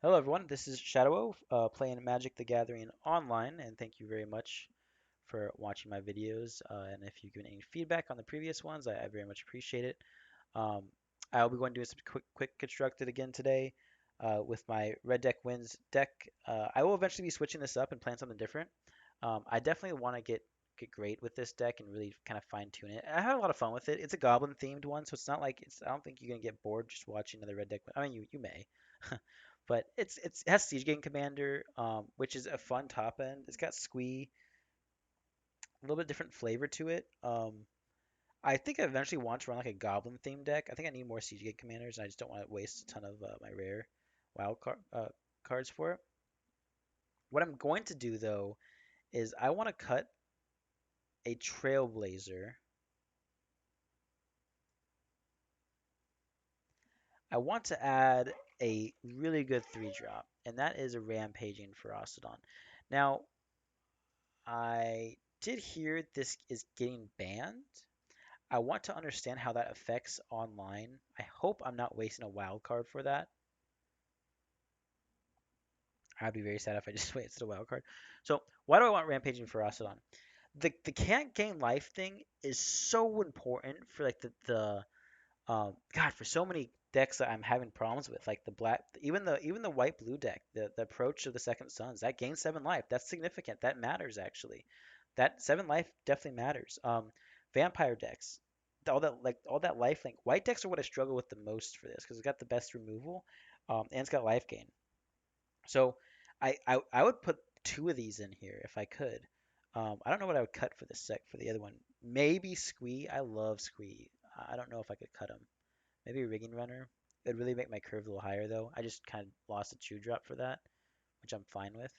Hello everyone, this is Shadow, playing Magic the Gathering online, and thank you very much for watching my videos. And if you've given any feedback on the previous ones, I very much appreciate it. Um, I'll be going to do some quick constructed again today with my Red Deck Wins deck. I will eventually be switching this up and playing something different. I definitely want to get great with this deck and really kind of fine tune it. I have a lot of fun with it. It's a Goblin themed one, so it's not like it's. I don't think you're gonna get bored just watching another Red Deck. I mean, you may. But it has Siege Game Commander, which is a fun top end. It's got Squee, a little bit different flavor to it. I think I eventually want to run like a Goblin themed deck. I think I need more Siege Game Commanders, and I just don't want to waste a ton of my rare cards for it. What I'm going to do though is I want to cut a Trailblazer. I want to add a really good 3-drop, and that is a Rampaging Ferocidon. Now, I did hear this is getting banned. I want to understand how that affects online. I hope I'm not wasting a wild card for that. I'd be very sad if I just wasted a wild card. So why do I want Rampaging Ferocidon? The can't gain life thing is so important for like the God, for so many decks that I'm having problems with, like the black, even the white blue deck, the approach of the Second Sons that gains 7 life. That's significant. That matters actually. That 7 life definitely matters. Vampire decks, all that life link. White decks are what I struggle with the most for this because it's got the best removal, and it's got life gain. So I would put two of these in here if I could. I don't know what I would cut for the sec for the other one. Maybe Squee. I love Squee. I don't know if I could cut him. Maybe a Rigging Runner. It'd really make my curve a little higher though. I just kind of lost a 2-drop for that, which I'm fine with.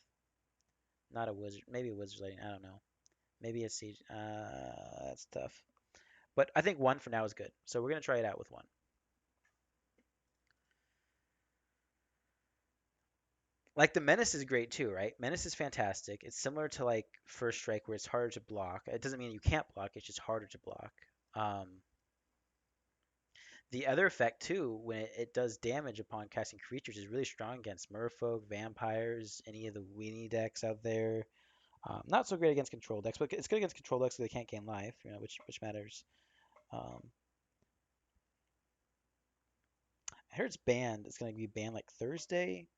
Not a Wizard. Maybe a Wizard's Lighting. I don't know. Maybe a Siege. That's tough. But I think one for now is good. So we're gonna try it out with one. Like the Menace is great too, right? Menace is fantastic. It's similar to like First Strike where it's harder to block. It doesn't mean you can't block. It's just harder to block. Um, The other effect too, when it does damage upon casting creatures, is really strong against merfolk, vampires, any of the weenie decks out there. Not so great against control decks, but it's good against control decks because they can't gain life, which matters. Um, I heard it's banned. It's going to be banned like Thursday.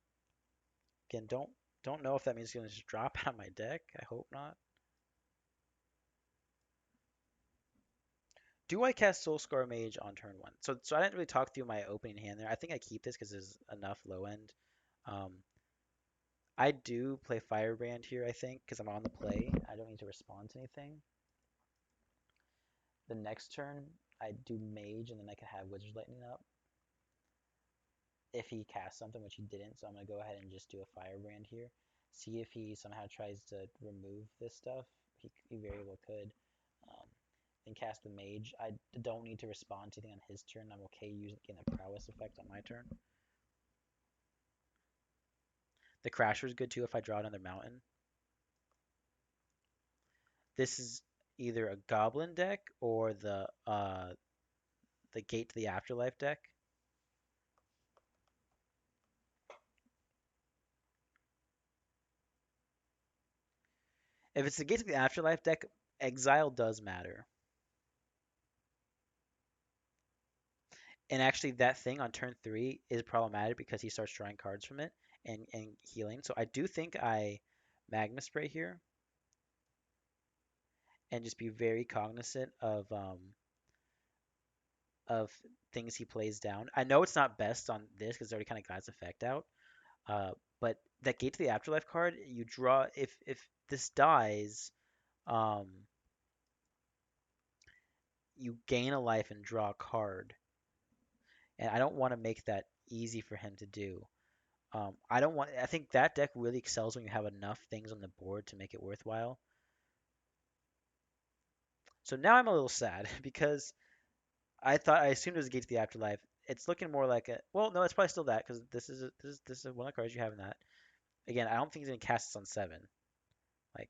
Again, don't know if that means it's going to just drop out of my deck. I hope not. Do I cast Soul Scar Mage on turn one? So I didn't really talk through my opening hand there. I think I keep this because there's enough low end. Um, I do play Firebrand here, I think, because I'm on the play. I don't need to respond to anything. The next turn, I do Mage, and then I can have Wizard's Lightning up if he casts something, which he didn't. So I'm going to go ahead and just do a Firebrand here. See if he somehow tries to remove this stuff. He very well could. Um, then cast the Mage. I don't need to respond to anything on his turn. I'm okay using getting a Prowess effect on my turn. The Crasher is good too if I draw another Mountain. This is either a Goblin deck or the Gate to the Afterlife deck. If it's the Gate to the Afterlife deck, Exile does matter. And actually, that thing on turn 3 is problematic because he starts drawing cards from it and healing. So I do think I Magma Spray here and just be very cognizant of things he plays down. I know it's not best on this because it already kind of got its effect out. Uh, but that Gate to the Afterlife card, you draw if this dies, um, you gain a life and draw a card. And I don't want to make that easy for him to do. I don't want. I think that deck really excels when you have enough things on the board to make it worthwhile. So now I'm a little sad because I assumed it was a Gate to the Afterlife. It's looking more like a. Well, no, it's probably still that because this is one of the cards you have in that. Again, I don't think he's gonna cast this on 7. Like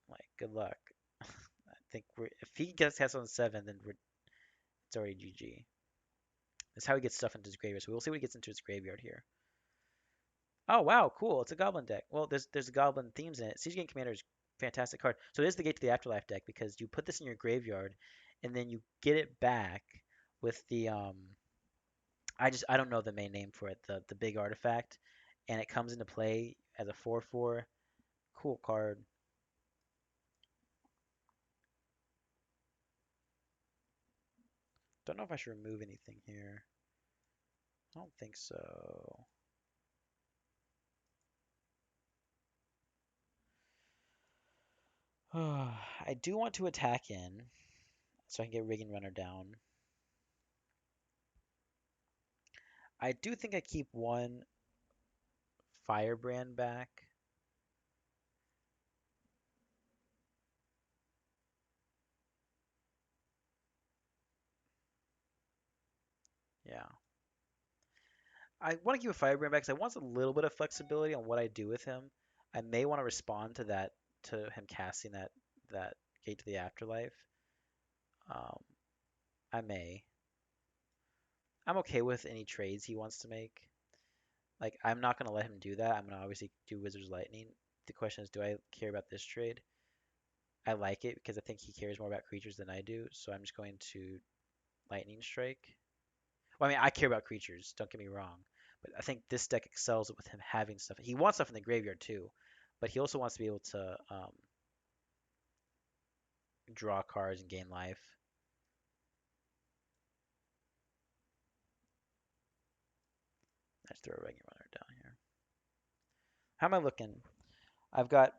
like good luck. I think if he gets cast on 7, then it's already GG. That's how he gets stuff into his graveyard. So we'll see what he gets into his graveyard here. Oh wow, cool. It's a goblin deck. Well, there's goblin themes in it. Siege Game Commander is a fantastic card. So it is the Gate to the Afterlife deck because you put this in your graveyard, and then you get it back with the I don't know the main name for it, the big artifact, and it comes into play as a 4/4. Cool card. Don't know if I should remove anything here. I don't think so. I do want to attack in so I can get Rigging Runner down. I do think I keep one Firebrand back. Yeah. I want to keep a Firebrand back because I want a little bit of flexibility on what I do with him. I may want to respond to that, to him casting that Gate to the Afterlife. Um, I may. I'm okay with any trades he wants to make. Like, I'm not going to let him do that. I'm going to obviously do Wizard's Lightning. The question is, do I care about this trade? I like it because I think he cares more about creatures than I do. So I'm just going to Lightning Strike. Well, I mean, I care about creatures, don't get me wrong. But I think this deck excels with him having stuff. He wants stuff in the graveyard too, but he also wants to be able to draw cards and gain life. Let's throw a regular runner down here. How am I looking? I've got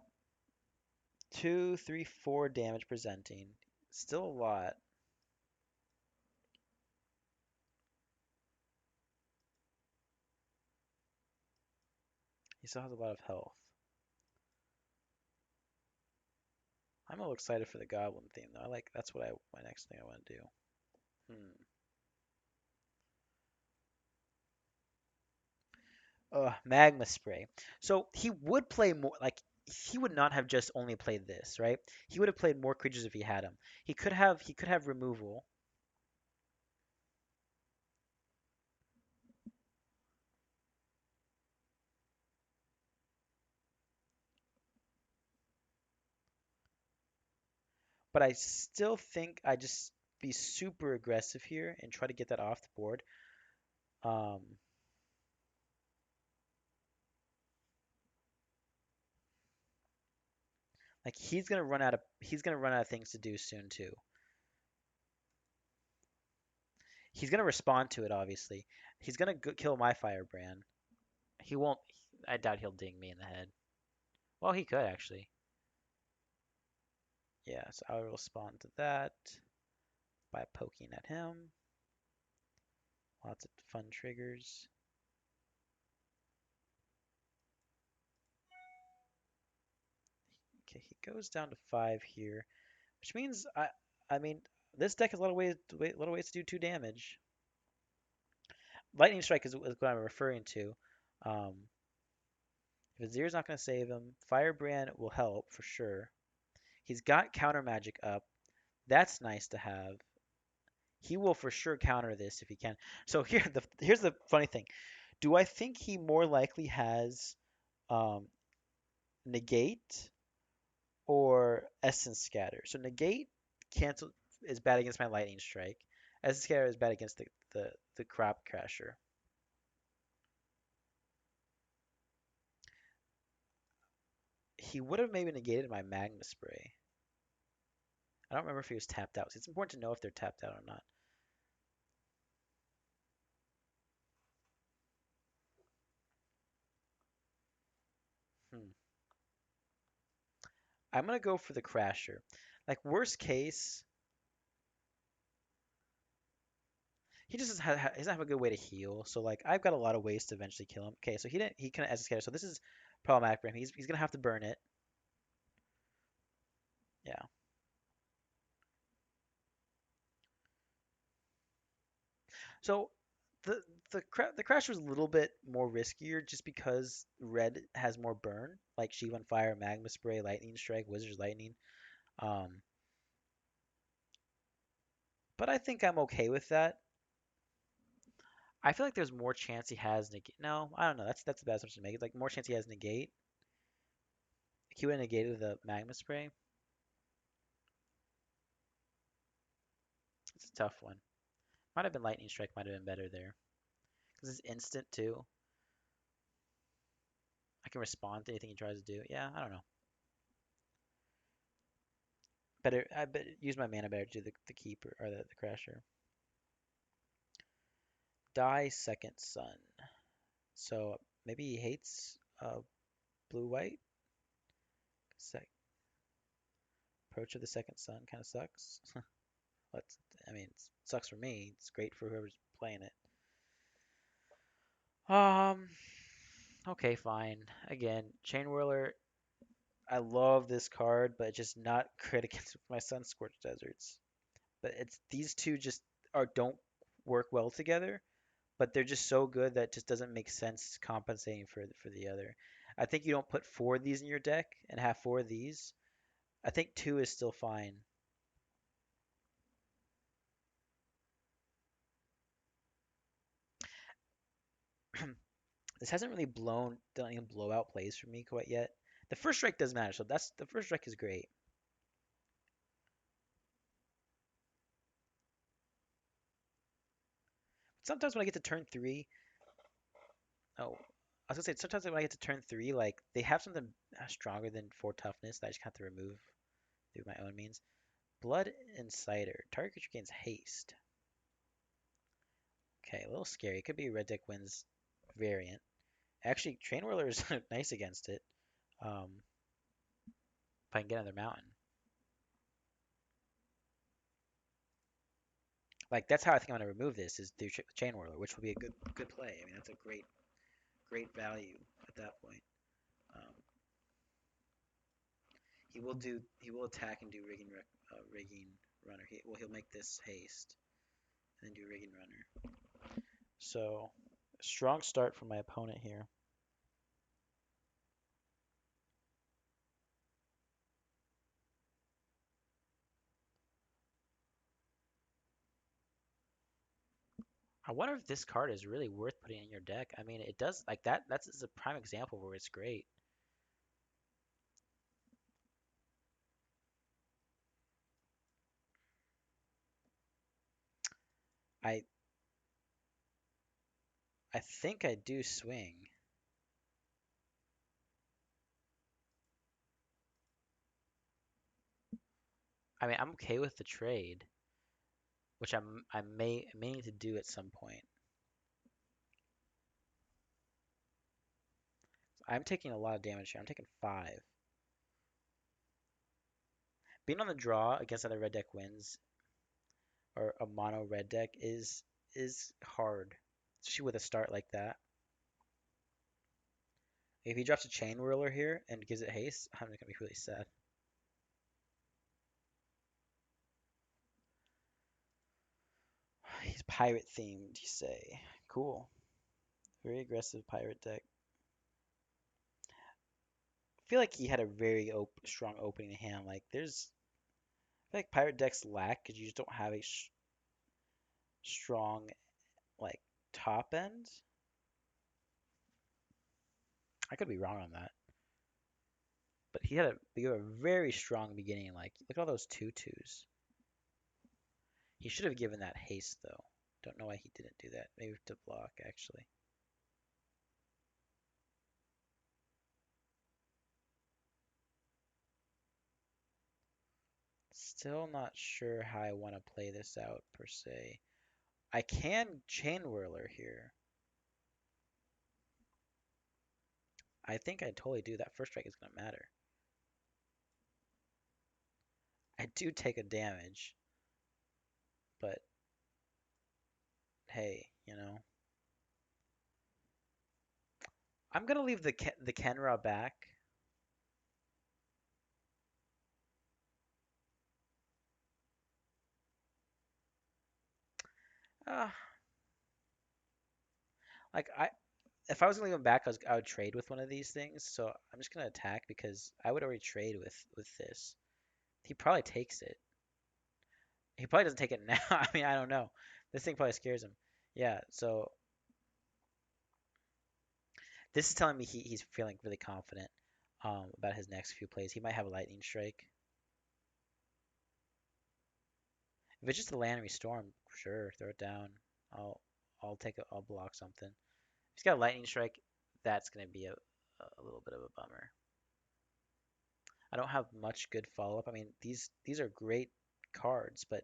2, 3, 4 damage presenting. Still a lot. He still has a lot of health. I'm a little excited for the Goblin theme though. I like that's what I my next thing I want to do. Hmm. Magma Spray. So he would play more like he would not have just only played this, right? He would have played more creatures if he had them. He could have removal, but I still think I just be super aggressive here and try to get that off the board. Um, like he's gonna run out of things to do soon too. He's gonna respond to it obviously. He's gonna kill my Firebrand. He won't. I doubt he'll ding me in the head. Well, he could actually. Yeah, so I'll respond to that by poking at him. Lots of fun triggers. Okay, he goes down to 5 here, which means I mean this deck has a lot of ways to do 2 damage. Lightning Strike is what I'm referring to. Um, if Azir's not going to save him, Firebrand will help for sure. He's got counter magic up. That's nice to have. He will for sure counter this if he can. So here's the funny thing. Do I think he more likely has um, negate or essence scatter? So negate cancel is bad against my lightning strike. Essence scatter is bad against the crop crasher. He would have maybe negated my magma spray. I don't remember if he was tapped out. So it's important to know if they're tapped out or not. Hmm. I'm gonna go for the crasher. Like worst case, he just he doesn't have a good way to heal. So like I've got a lot of ways to eventually kill him. Okay, so he couldn't essence scatter. So this is problematic for him. He's gonna have to burn it. Yeah. So the the crash was a little bit more riskier just because red has more burn, like Sheev on Fire, Magma Spray, Lightning Strike, Wizard's Lightning. Um, but I think I'm okay with that. I feel like there's more chance he has negate. No, I don't know. That's the best assumption to make. It's like more chance he has negate. Like he would have negated the magma spray. It's a tough one. Might have been lightning strike. Might have been better there because it's instant too. I can respond to anything he tries to do. Yeah, I don't know. Better. I bet use my mana better to do the keeper or the crasher. Die second sun. So maybe he hates blue white. Sec approach of the second sun kind of sucks. Let's. I mean, it sucks for me. It's great for whoever's playing it. Um. Okay, fine. Again, Chain Whirler. I love this card, but it's just not great against my Sun Scorched Deserts. But it's these two just are don't work well together. But they're just so good that it just doesn't make sense compensating for the other. I think you don't put four of these in your deck and have four of these. I think two is still fine. This hasn't really done any blowout plays for me quite yet. The first strike does matter, so that's the first strike is great. Sometimes when I get to turn three, oh, I was gonna say sometimes when I get to turn three, like they have something stronger than four toughness that I just have to remove through my own means. Blood Inciter. Target creature gains haste. Okay, a little scary. It could be Red Deck wins variant. Actually, Train Whirler is nice against it. If I can get on their mountain. Like that's how I think I'm gonna remove this is through Chain Whirler, which will be a good play. I mean that's a great value at that point. Um, he will attack and do rigging runner. He'll make this haste and then do rigging runner. So strong start from my opponent here. I wonder if this card is really worth putting in your deck. I mean, it does like that. That's a prime example where it's great. I I think I do swing. I mean, I'm okay with the trade, which I may need to do at some point. I'm taking a lot of damage here. I'm taking five. Being on the draw against other red deck wins or a mono red deck is hard, especially with a start like that. If he drops a chain whirler here and gives it haste, I'm gonna be really sad. He's pirate themed, you say? Cool. Very aggressive pirate deck. I feel like he had a very strong opening hand. Like there's, I feel like pirate decks lack because you just don't have a strong like top end. I could be wrong on that, but he had a very strong beginning. Like look at all those tutus. He should have given that haste though. Don't know why he didn't do that. Maybe to block actually. Still not sure how I want to play this out per se. I can chain whirler here. I think I totally do. That first strike is gonna matter. I do take a damage, but hey, I'm gonna leave the Kenra back. Uh, like if I was gonna leave him back, I would trade with one of these things. So I'm just gonna attack because I would already trade with this. He probably takes it. He probably doesn't take it now. I mean, I don't know. This thing probably scares him. Yeah. So This is telling me he's feeling really confident about his next few plays. He might have a lightning strike. If it's just a land storm, sure, throw it down. I'll I'll block something. If he's got a lightning strike, that's gonna be a little bit of a bummer. I don't have much good follow up. I mean, these are great cards, but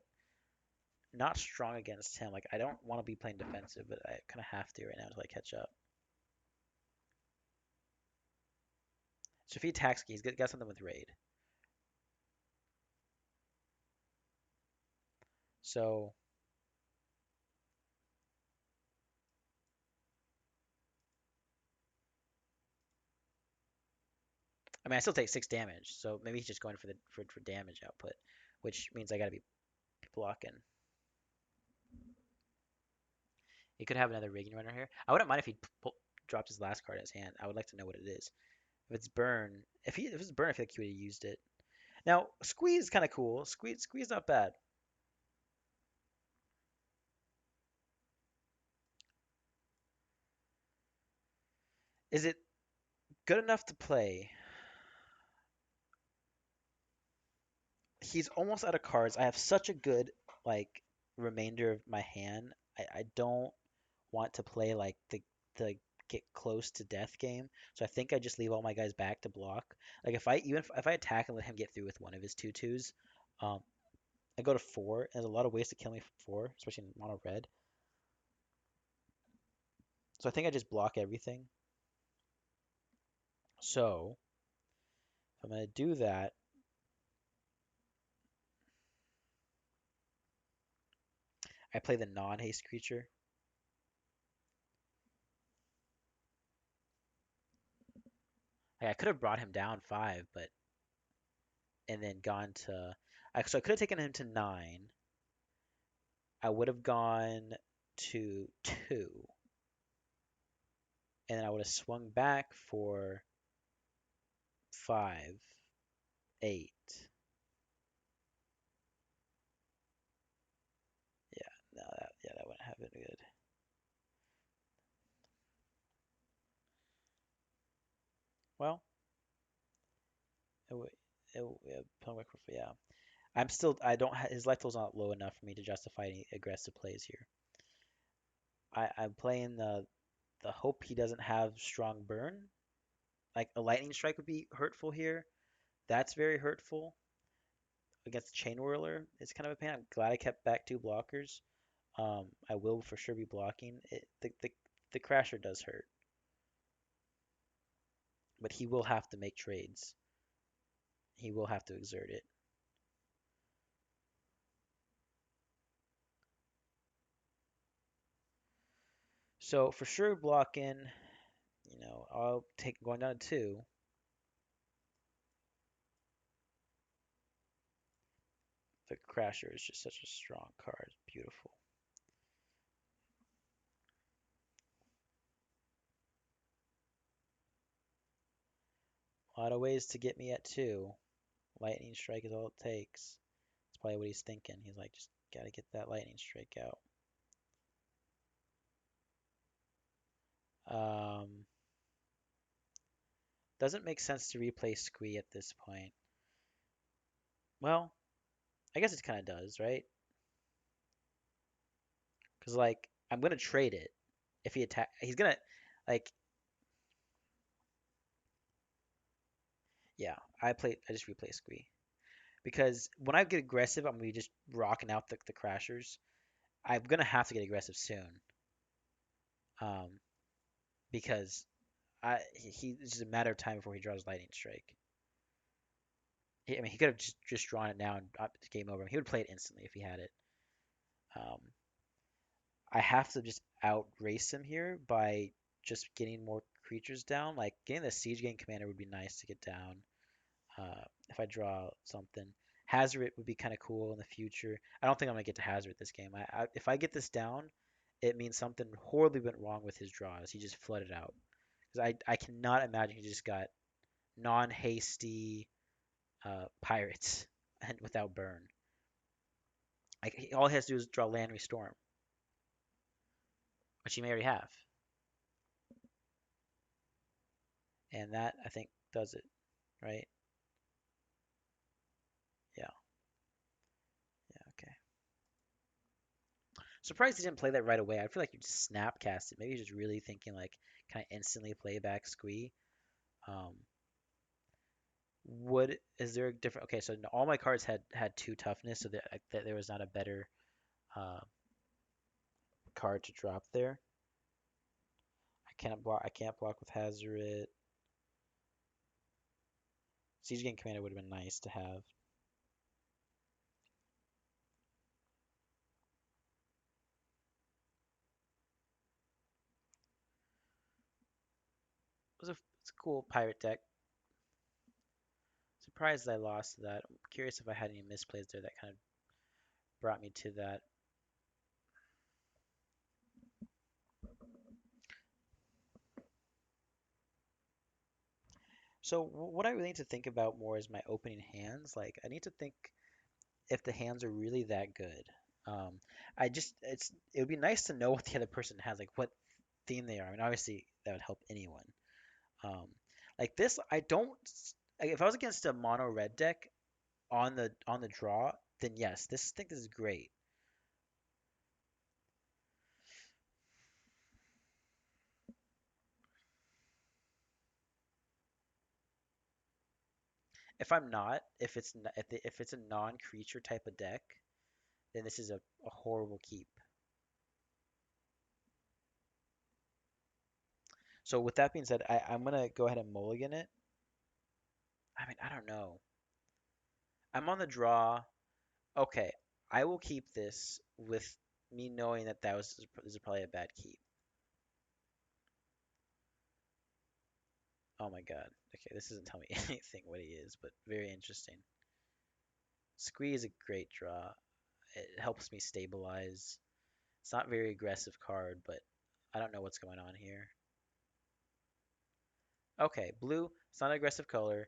not strong against him. Like I don't want to be playing defensive, but I kind of have to right now until I catch up. So if he attacks, he's got something with raid. So I mean, I still take 6 damage. So maybe he's just going for the for damage output, which means I gotta be blocking. He could have another rigging runner here. I wouldn't mind if he dropped his last card in his hand. I would like to know what it is. If it's burn, if it's burn, I feel like he would have used it. Now squeeze is kind of cool. Squeeze not bad. Is it good enough to play? He's almost out of cards. I have such a good like remainder of my hand. I don't want to play like the get close to death game. So I think I just leave all my guys back to block. Like if I attack and let him get through with one of his 2/2s, um, I go to 4. And there's a lot of ways to kill me from 4, especially in mono red. So I think I just block everything. So if I'm gonna do that, I play the non-haste creature. Like I could have brought him down 5, but and then gone to. So I could have taken him to 9. I would have gone to 2, and then I would have swung back for 5, 8. Yeah, no, that wouldn't have been good. Well, it would, yeah. I don't. His life total's not low enough for me to justify any aggressive plays here. I'm playing the hope he doesn't have strong burn. Like a lightning strike would be hurtful here. That's very hurtful against Chain Whirler. It's kind of a pain. I'm glad I kept back 2 blockers. I will for sure be blocking. The Crasher does hurt, but he will have to make trades. He will have to exert it. So for sure blocking, I'll take going down to 2. The Crasher is just such a strong card. Beautiful. A lot of ways to get me at 2. Lightning Strike is all it takes. That's probably what he's thinking. He's like, just gotta get that Lightning Strike out. Um, doesn't make sense to replay Squee at this point. Well, I guess it kind of does, right? Because like I'm gonna trade it if he attack. He's gonna like yeah. I just replay Squee because when I get aggressive, I'm gonna be just rocking out the crashers. I'm gonna have to get aggressive soon. Um, because it's just a matter of time before he draws Lightning Strike. I mean, he could have just drawn it now and game over. He would play it instantly if he had it. Um, I have to just outrace him here by just getting more creatures down. Like getting the Siege Gang Commander would be nice to get down. If I draw something, Hazard would be kind of cool in the future. I don't think I'm gonna get to Hazard this game. If I get this down, it means something horribly went wrong with his draws. He just flooded out because I cannot imagine he just got non-hasty pirates and without burn. Like all he has to do is draw land storm, which he may already have. And that I think does it, right? Yeah. Yeah. Okay. Surprised he didn't play that right away. I feel like you just snapcast it. Maybe he's just really thinking like, can I instantly play back Squee? Um, would is there a different? Okay, so all my cards had two toughness, so that there was not a better uh, card to drop there. I can't block. I can't block with Hazoret. Siege Gang Commander would have been nice to have. It's a cool pirate deck. Surprised I lost to that. I'm curious if I had any misplays there that kind of brought me to that. So what I really need to think about more is my opening hands. Like I need to think if the hands are really that good. Um, it would be nice to know what the other person has, like what theme they are. I mean, obviously that would help anyone. Um, like this, I don't. Like, if I was against a mono red deck on the draw, then yes, this I think this is great. If I'm not, if it's a non-creature type of deck, then this is a horrible keep. So with that being said, I'm gonna go ahead and mulligan it. I mean, I don't know. I'm on the draw. Okay, I will keep this with me knowing that this is probably a bad keep. Oh my god. Okay, this doesn't tell me anything what he is, but very interesting. Squee is a great draw. It helps me stabilize. It's not a very aggressive card, but I don't know what's going on here. Okay, blue. It's not an aggressive color.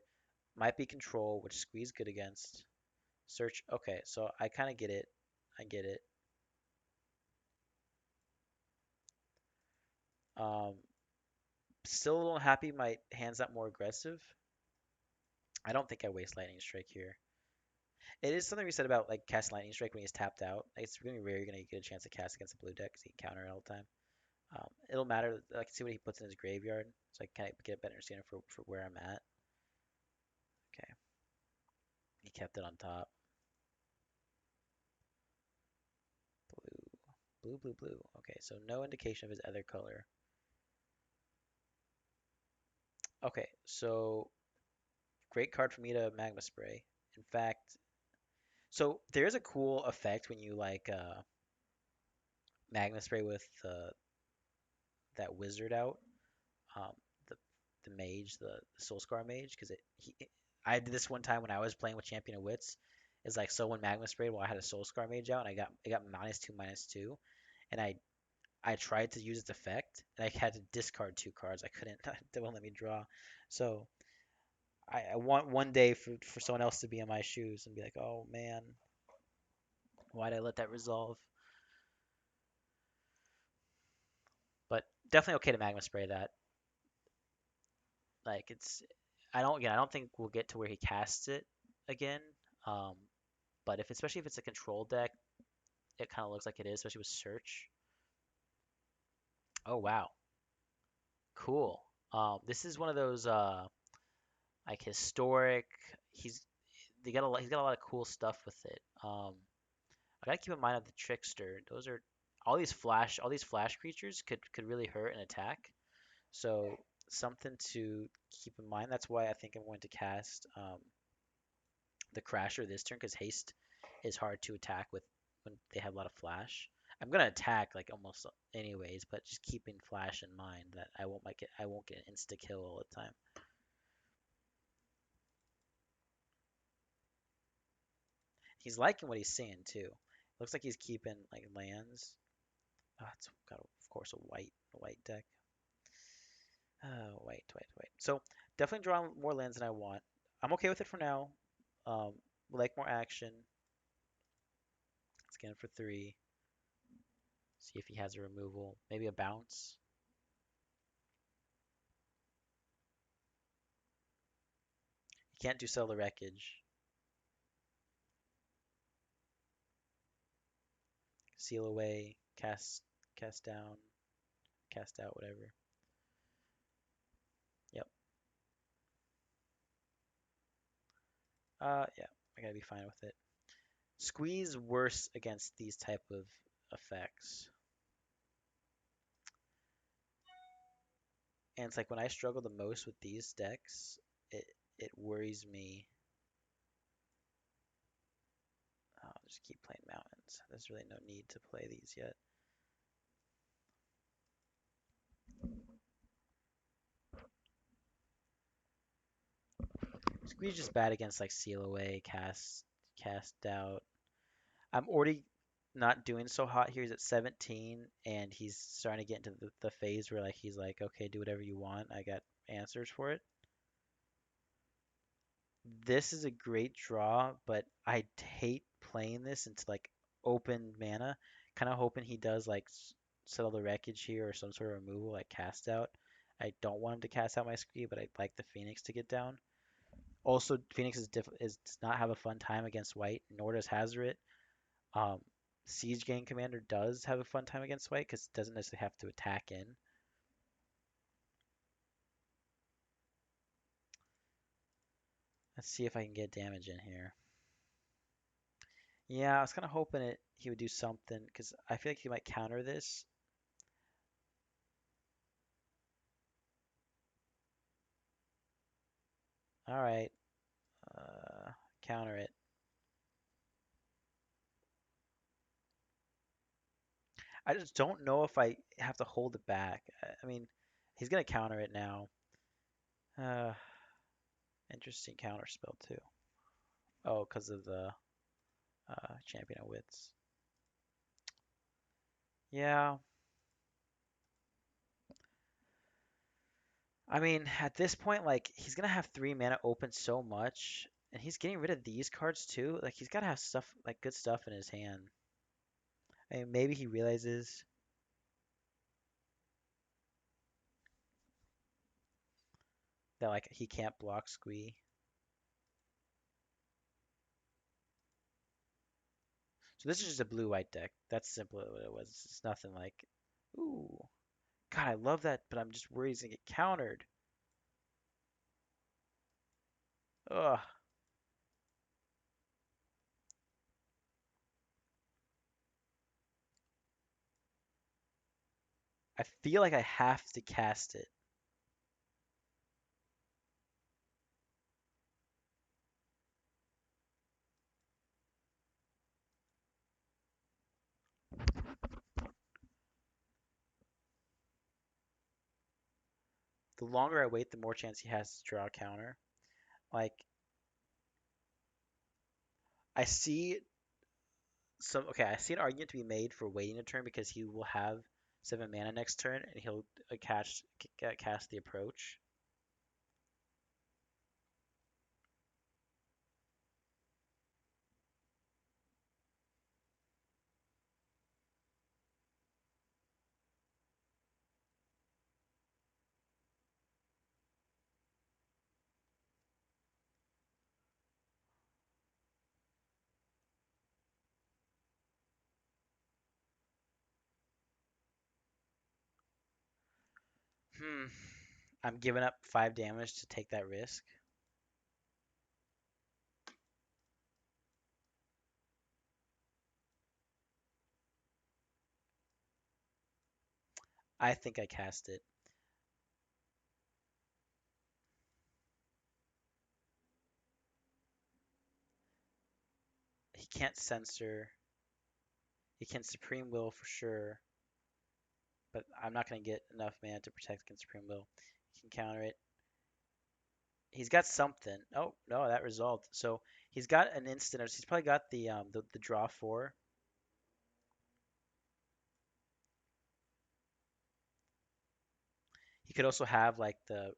Might be control, which Squee's good against. Search. Okay, so I kind of get it. I get it. Um, Still a little happy my hand's not more aggressive. I don't think I waste Lightning Strike here. It is something we said about like cast Lightning Strike when he's tapped out. Like, it's really rare you're gonna get a chance to cast against a blue deck because he can counter it all the time. It'll matter. I can see what he puts in his graveyard, so I can kind of get a better understanding for where I'm at. Okay, he kept it on top. Blue, blue, blue, blue. Okay, so no indication of his other color. Okay, so great card for me to Magma Spray. In fact, so there's a cool effect when you like Magma Spray with that wizard out, um, the the mage, the Soul Scar mage, because I did this one time when I was playing with Champion of Wits. It's like so when Magma sprayed, well, I had a Soul Scar mage out, and I got -2/-2, and I tried to use its effect, and I had to discard two cards. I couldn't. They won't let me draw. So I want one day for someone else to be in my shoes and be like, oh man, why did I let that resolve? But definitely okay to Magma spray that. Like I don't think we'll get to where he casts it again. Um, but especially if it's a control deck, it kind of looks like it is, especially with search. Oh wow, cool. This is one of those like historic. He's he's got a lot of cool stuff with it. I gotta keep in mind of the trickster. Those are all these flash creatures could really hurt and attack. So something to keep in mind. That's why I think I'm going to cast the Crasher this turn because haste is hard to attack with when they have a lot of flash. I'm gonna attack like almost anyways, but just keeping flash in mind that I won't get an insta kill all the time. He's liking what he's seeing too. Looks like he's keeping like lands. Oh, it's got of course a white deck. White. So definitely drawing more lands than I want. I'm okay with it for now. Um, like more action. Let's get him for three. See if he has a removal. Maybe a bounce. can't do Settle the Wreckage. Seal away, cast down, cast out, whatever. Yep. Yeah, I gotta be fine with it. Squeeze worse against these type of effects. And it's like when I struggle the most with these decks, it it worries me. I'll just keep playing mountains. There's really no need to play these yet. Squeeze just bad against like seal away, cast out. I'm already not doing so hot here. He's at 17, and he's starting to get into the phase where like he's like, okay, do whatever you want. I got answers for it. This is a great draw, but I hate playing this into like open mana. Kind of hoping he does like settle the wreckage here or some sort of removal like cast out. I don't want him to cast out my screen, but I'd like the Phoenix to get down. Also, Phoenix does not have a fun time against white, nor does Hazoret. Um, Siege Gang Commander does have a fun time against white because it doesn't necessarily have to attack in. Let's see if I can get damage in here. Yeah, I was kind of hoping he would do something because I feel like he might counter this. All right, uh, counter it. I just don't know if I have to hold it back. I mean, he's gonna counter it now. Uh, Interesting counter spell too. Oh, because of the Champion of Wits. Yeah, I mean, at this point, like he's gonna have 3 mana open so much, and he's getting rid of these cards too. Like he's gotta have stuff like good stuff in his hand. I mean, maybe he realizes that like he can't block Squee. So this is just a blue-white deck. That's simply what it was. It's nothing like, ooh, God, I love that, but I'm just worried he's gonna get countered. Ugh, I feel like I have to cast it. The longer I wait, the more chance he has to draw a counter. Like I see okay, I see an argument to be made for waiting a turn because he will have 7 mana next turn and he'll cast the approach. Hmm. I'm giving up 5 damage to take that risk. I think I cast it. He can't censor. He can Supreme Will for sure, but I'm not going to get enough mana to protect against Supreme Will. He can counter it. He's got something. Oh no, that resolved. So he's got an instant. He's probably got the draw four. He could also have like the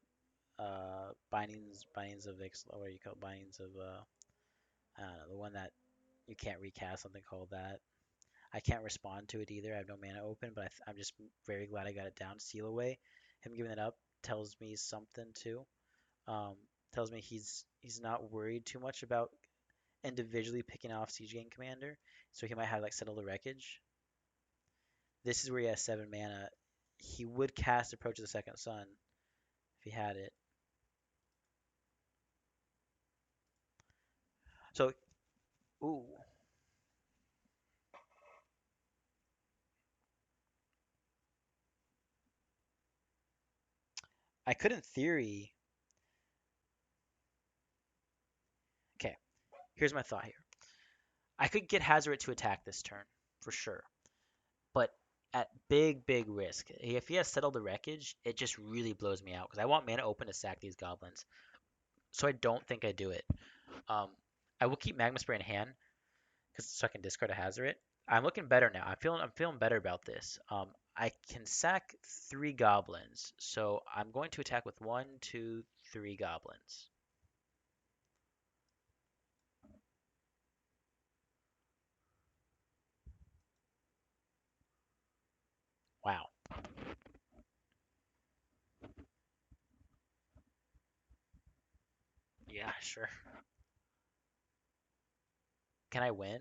bindings of what do you call it? Bindings of I don't know, the one that you can't recast, something called that. I can't respond to it either. I have no mana open, but I'm just very glad I got it down. Seal away. Him giving it up tells me something too. Um, tells me he's not worried too much about individually picking off Siege Game Commander, so he might have like Settle the Wreckage. This is where he has 7 mana. He would cast Approach of the Second Sun if he had it. So, ooh, I could in theory. Okay, here's my thought here. I could get Hazoret to attack this turn for sure, but at big risk. If he has Settle the Wreckage, it just really blows me out because I want mana open to sack these goblins. So I don't think I do it. Um, I will keep Magma Spray in hand because so I can discard a Hazoret. I'm looking better now. I'm feeling better about this. I can sack 3 goblins, so I'm going to attack with 1, 2, 3 goblins. Wow. Yeah, sure. Can I win?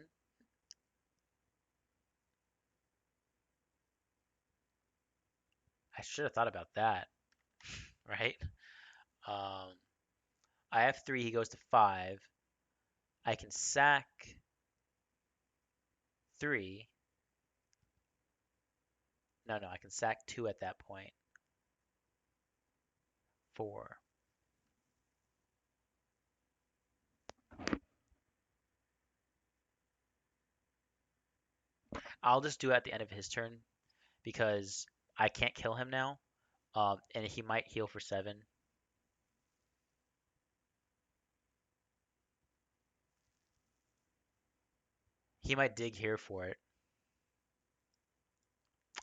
I should have thought about that, right? Um, I have 3. He goes to 5. I can sack 3. No, I can sack 2 at that point. 4. I'll just do it at the end of his turn because I can't kill him now. And he might heal for 7. He might dig here for it.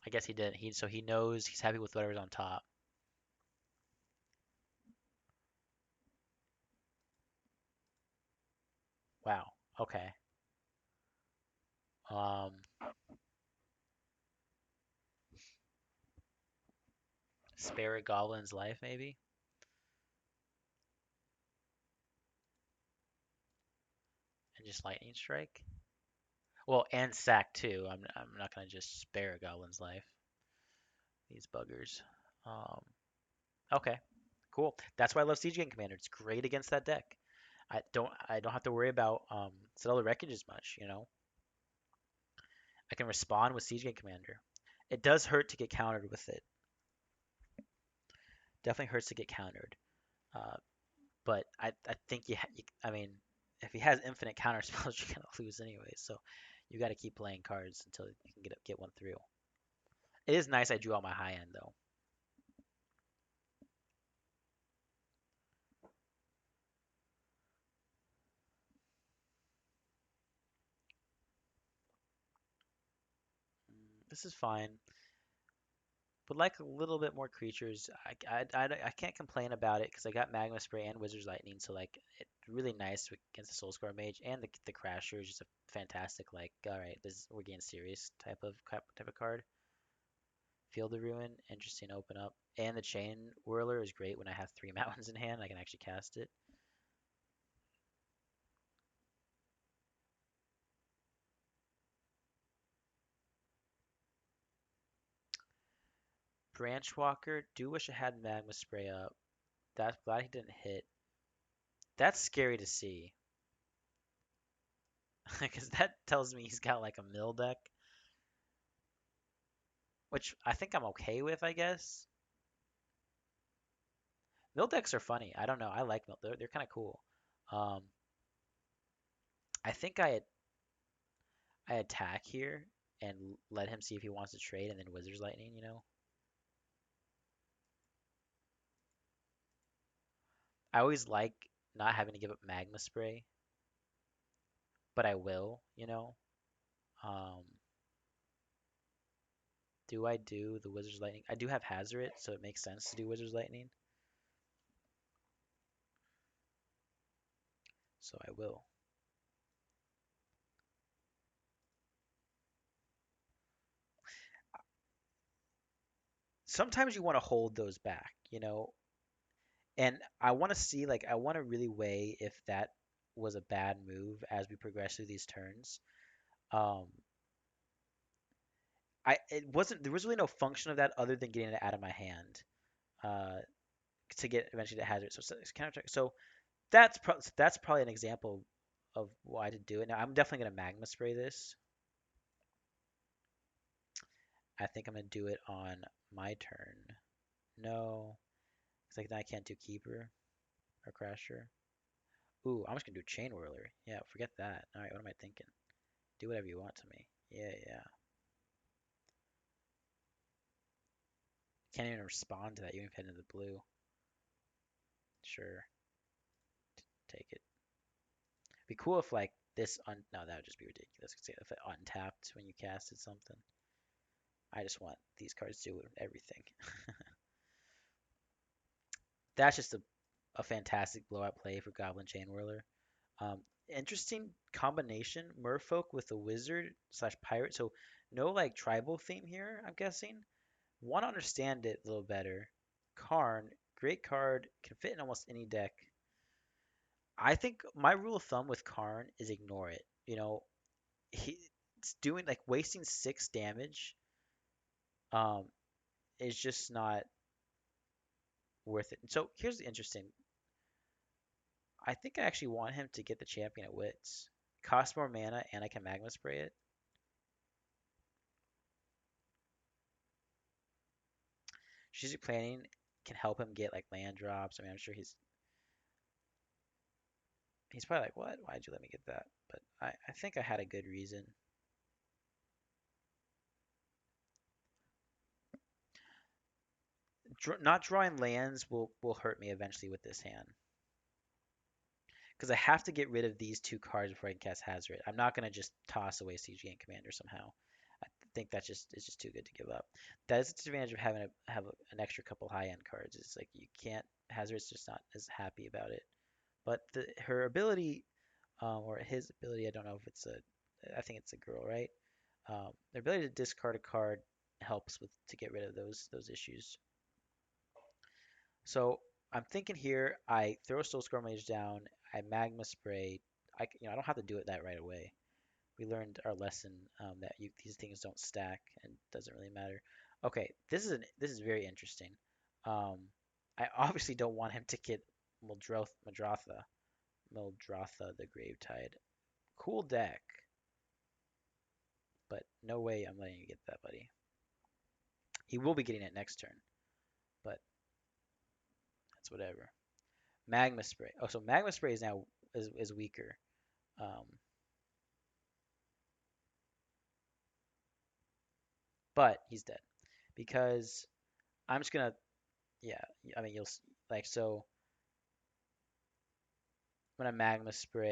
I guess he didn't. So he knows he's happy with whatever's on top. Wow. Okay. Um, spare a goblin's life maybe, and just lightning strike. Well, and sack too. I'm not gonna just spare a goblin's life. These buggers. Um, okay. Cool. That's why I love Siege Game Commander. It's great against that deck. I don't have to worry about Settle the Wreckage as much, you know. I can respond with Siege Game Commander. It does hurt to get countered with it. Definitely hurts to get countered. Uh, but I think I mean, if he has infinite counter spells, you're gonna lose anyway. So you got to keep playing cards until you can get one through. It is nice I drew out my high end though. This is fine. Would like a little bit more creatures. I can't complain about it because I got Magma Spray and Wizard's Lightning, so like it's really nice against the Soulscar Mage, and the Crasher is just a fantastic like. All right, we're getting serious type of card. Field of Ruin, interesting. Open up, and the Chain Whirler is great when I have 3 mountains in hand. I can actually cast it. Branch Walker. Do wish I had Magma Spray up. That's glad he didn't hit. That's scary to see. Because that tells me he's got like a mill deck, which I think I'm okay with, I guess. Mill decks are funny. I don't know. I like mill. They're kind of cool. Um, I think I attack here and let him see if he wants to trade, and then Wizard's Lightning. You know, I always like not having to give up Magma Spray, but I will. You know, um, do I do the Wizard's Lightning? I do have Hazoret, so it makes sense to do Wizard's Lightning. So I will. Sometimes you want to hold those back, you know, And I want to see, like, I want to really weigh if that was a bad move as we progress through these turns. Um, it wasn't there was really no function of that other than getting it out of my hand uh, to get eventually to hazard. So it's counter. So that's probably an example of why to do it. Now I'm definitely gonna magma spray this. I think I'm gonna do it on my turn. No, it's like then I can't do keeper or crasher. Ooh, I'm just gonna do chain whirler. Yeah, forget that. All right, what am I thinking? Do whatever you want to me. Yeah, yeah. Can't even respond to that. You even hit into the blue. Sure, take it. Be cool if like this un. No, that would just be ridiculous. If it untapped when you casted something. I just want these cards to do everything. That's just a fantastic blowout play for Goblin Chain Whirler. Interesting combination, Merfolk with a wizard slash pirate. So no like tribal theme here, I'm guessing. Want to understand it a little better. Karn, great card, can fit in almost any deck. I think my rule of thumb with Karn is ignore it. He it's doing like wasting 6 damage um is just not worth it. And so here's the interesting. I think I actually want him to get the champion at Wits. Costs more mana and I can magma spray it. Strategic planning can help him get like land drops. I mean, I'm sure he's probably like, what? Why'd you let me get that? But I think I had a good reason. Not drawing lands will hurt me eventually with this hand because I have to get rid of these 2 cards before I can cast Hazard. I'm not gonna just toss away CG and Commander somehow. I think that's just it's just too good to give up. That is the disadvantage of having an extra couple high end cards. It's like you can't Hazard's just not as happy about it. But her ability or his ability, I don't know if it's I think it's a girl, right? Their ability to discard a card helps with to get rid of those issues. So I'm thinking here, I throw Soul Scar Mage down, I Magma Spray. I don't have to do it that right away. We learned our lesson that these things don't stack and doesn't really matter. Okay, this is very interesting. Um, I obviously don't want him to get Muldrotha the Gravetide. Cool deck, but no way I'm letting you get that, buddy. He will be getting it next turn, but that's whatever. Magma Spray. Oh, so Magma Spray is now is weaker. Um, but he's dead because I'm just gonna yeah. I mean you'll like so I'm gonna Magma Spray.